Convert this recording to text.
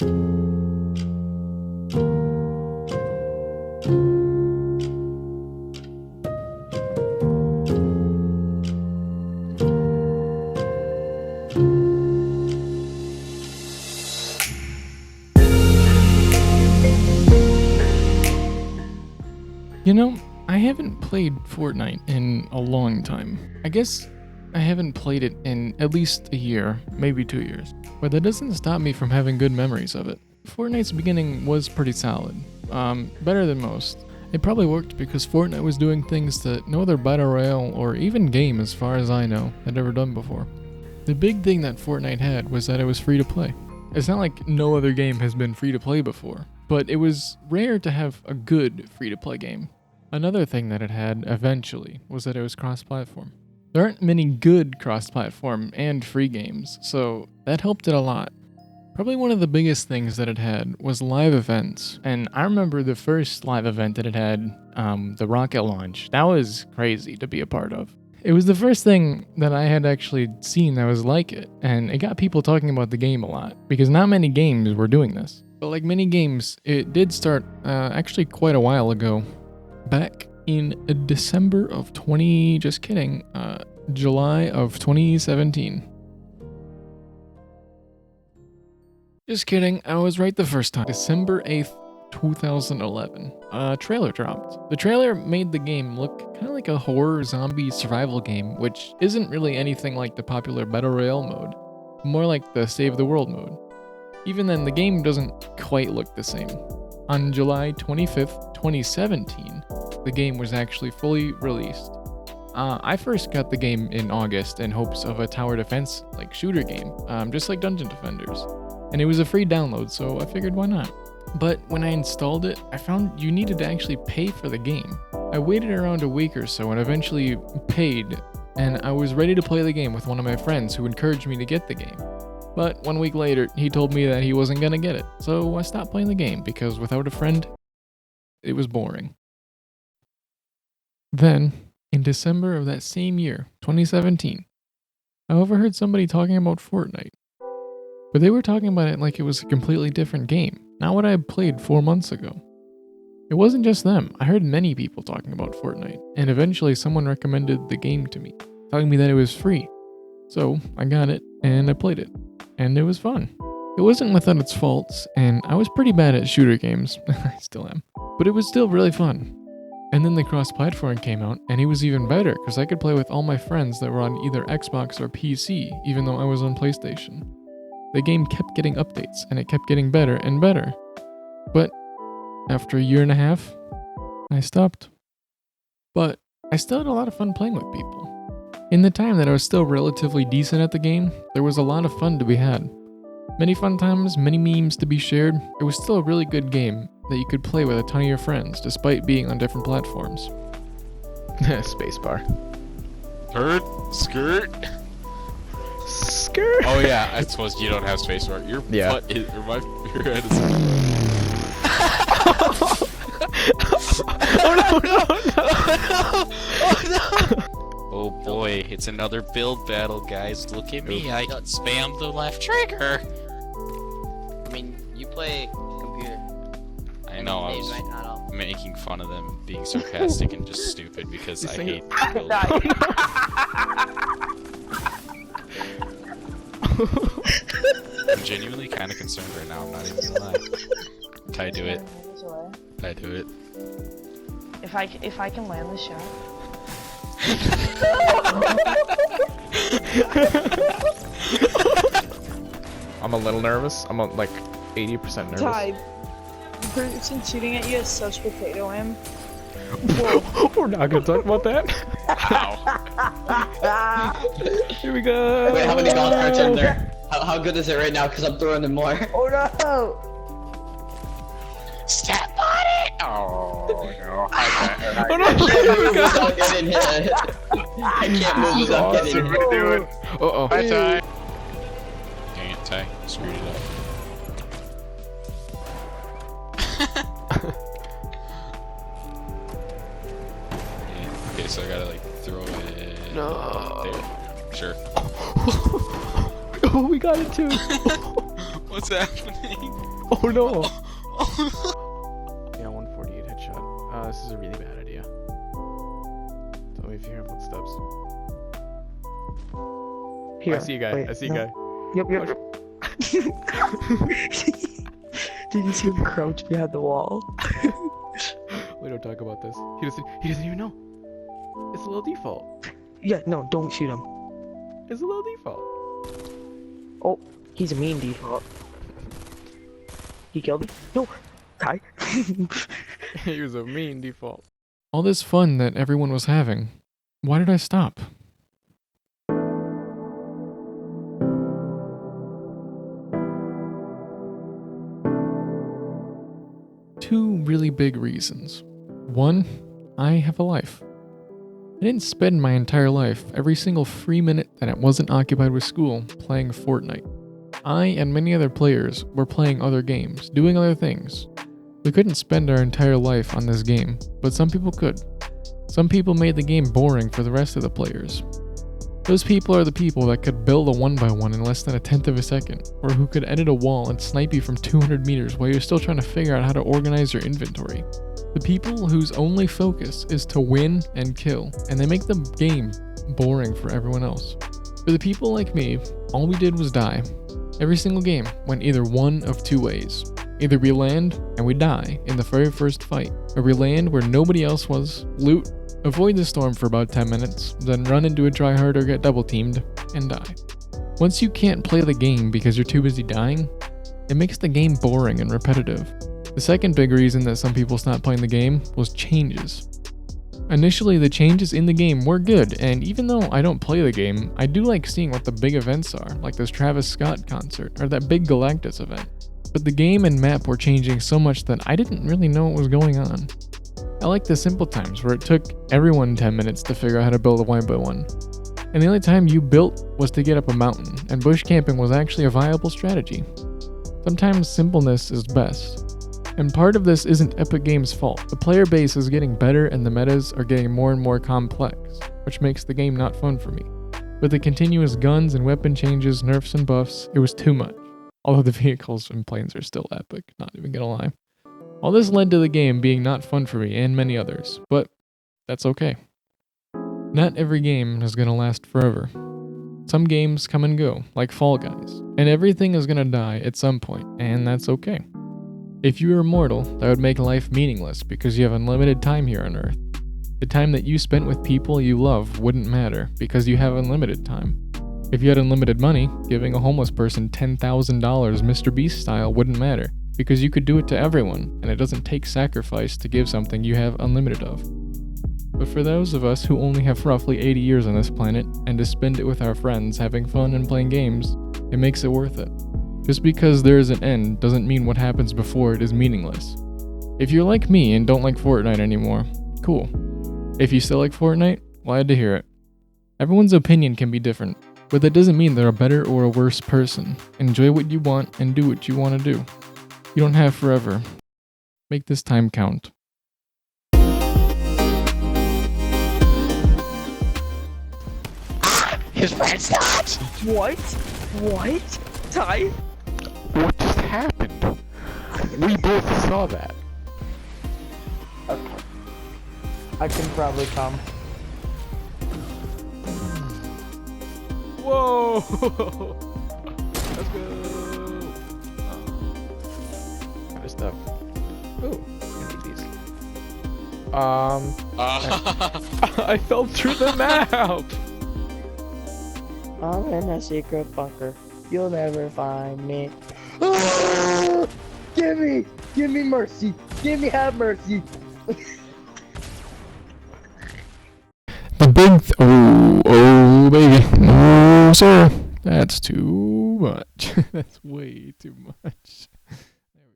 You know, I haven't played Fortnite in a long time. I guess I haven't played it in at least a year, maybe 2 years. But that doesn't stop me from having good memories of it. Fortnite's beginning was pretty solid. Better than most. It probably worked because Fortnite was doing things that no other battle royale or even game, as far as I know, had ever done before. The big thing that Fortnite had was that it was free to play. It's not like no other game has been free to play before, but it was rare to have a good free to play game. Another thing that it had, eventually, was that it was cross-platform. There aren't many good cross-platform and free games, so that helped it a lot. Probably one of the biggest things that it had was live events, and I remember the first live event that it had, the rocket launch. That was crazy to be a part of. It was the first thing that I had actually seen that was like it, and it got people talking about the game a lot, because not many games were doing this. But like many games, it did start actually quite a while ago. Back in December of July of 2017. Just kidding, I was right the first time. December 8th, 2011. A trailer dropped. The trailer made the game look kind of like a horror zombie survival game, which isn't really anything like the popular Battle Royale mode, more like the Save the World mode. Even then, the game doesn't quite look the same. On July 25th, 2017, the game was actually fully released. I first got the game in August in hopes of a tower defense like shooter game, just like Dungeon Defenders. And it was a free download, so I figured why not. But when I installed it, I found you needed to actually pay for the game. I waited around a week or so and eventually paid, and I was ready to play the game with one of my friends who encouraged me to get the game. But 1 week later, he told me that he wasn't gonna get it, so I stopped playing the game because without a friend, it was boring. Then, in December of that same year, 2017, I overheard somebody talking about Fortnite. But they were talking about it like it was a completely different game, not what I had played 4 months ago. It wasn't just them, I heard many people talking about Fortnite, and eventually someone recommended the game to me, telling me that it was free. So, I got it, and I played it. And it was fun. It wasn't without its faults, and I was pretty bad at shooter games. I still am. But it was still really fun. And then the cross-platform came out, and it was even better, because I could play with all my friends that were on either Xbox or PC, even though I was on PlayStation. The game kept getting updates, and it kept getting better and better. But after a year and a half, I stopped. But I still had a lot of fun playing with people. In the time that I was still relatively decent at the game, there was a lot of fun to be had. Many fun times, many memes to be shared. It was still a really good game that you could play with a ton of your friends, despite being on different platforms. Spacebar. Skirt. Oh yeah, I suppose you don't have spacebar. Your butt is, or your head is. Oh no! Oh no! Oh boy, it's another build battle, guys. Look at me, I spammed the left trigger. I mean, you play computer. I know, I was making fun of them being sarcastic and just stupid because I hate build. I'm genuinely kind of concerned right now, I'm not even gonna lie. Can I do it? Can I do it? If I can land the shot. I'm a little nervous. I'm like 80% nervous. Ty, the person shooting at you has such potato aim. We're not gonna talk about that. Ow. Here we go. Wait, how many golf carts are there? How good is it right now? Because I'm throwing them more. Oh no! Step on it! Oh no. I can't move without getting hit. I can't move without getting hit. Uh-oh. Hi, Ty. Dang it, Ty. Screwed it up. Okay, so I gotta like throw it. No. There. Sure. Oh, we got it too. What's happening? Oh no! Yeah, 148 headshot. This is a really bad idea. Tell me if you hear footsteps. Here. I see a guy. Wait, I see a no. guy. Yep. Did you see him crouch behind the wall? We don't talk about this. He doesn't even know. It's a little default. Yeah, no, don't shoot him. It's a little default. Oh, he's a mean default. He killed me? No! Ty? He was a mean default. All this fun that everyone was having. Why did I stop? Two really big reasons. One, I have a life. I didn't spend my entire life, every single free minute that it wasn't occupied with school, playing Fortnite. I and many other players were playing other games, doing other things. We couldn't spend our entire life on this game, but some people could. Some people made the game boring for the rest of the players. Those people are the people that could build a 1x1 in less than a tenth of a second, or who could edit a wall and snipe you from 200 meters while you're still trying to figure out how to organize your inventory. The people whose only focus is to win and kill, and they make the game boring for everyone else. For the people like me, all we did was die. Every single game went either one of two ways. Either we land and we die in the very first fight, or we land where nobody else was, loot, avoid the storm for about 10 minutes, then run into a tryhard or get double teamed, and die. Once you can't play the game because you're too busy dying, it makes the game boring and repetitive. The second big reason that some people stopped playing the game was changes. Initially, the changes in the game were good, and even though I don't play the game, I do like seeing what the big events are, like this Travis Scott concert, or that big Galactus event. But the game and map were changing so much that I didn't really know what was going on. I like the simple times where it took everyone 10 minutes to figure out how to build a 1x1. And the only time you built was to get up a mountain, and bush camping was actually a viable strategy. Sometimes simpleness is best. And part of this isn't Epic Games' fault. The player base is getting better and the metas are getting more and more complex, which makes the game not fun for me. With the continuous guns and weapon changes, nerfs and buffs, it was too much. Although the vehicles and planes are still epic, not even gonna lie. All this led to the game being not fun for me and many others, but that's okay. Not every game is gonna last forever. Some games come and go, like Fall Guys, and everything is gonna die at some point, and that's okay. If you were immortal, that would make life meaningless because you have unlimited time here on Earth. The time that you spent with people you love wouldn't matter because you have unlimited time. If you had unlimited money, giving a homeless person $10,000 Mr. Beast style wouldn't matter because you could do it to everyone, and it doesn't take sacrifice to give something you have unlimited of. But for those of us who only have roughly 80 years on this planet, and to spend it with our friends having fun and playing games, it makes it worth it. Just because there is an end doesn't mean what happens before it is meaningless. If you're like me and don't like Fortnite anymore, cool. If you still like Fortnite, glad to hear it. Everyone's opinion can be different, but that doesn't mean they're a better or a worse person. Enjoy what you want and do what you want to do. You don't have forever. Make this time count. His friend's not! What? What? Ty? What just happened? We both saw that. I can probably come. Whoa! Let's go! Kind of stuff. Ooh, I need these. I fell through the map! I'm in a secret bunker. You'll never find me. Give me mercy. Have mercy. The big oh baby, no sir, that's too much. That's way too much.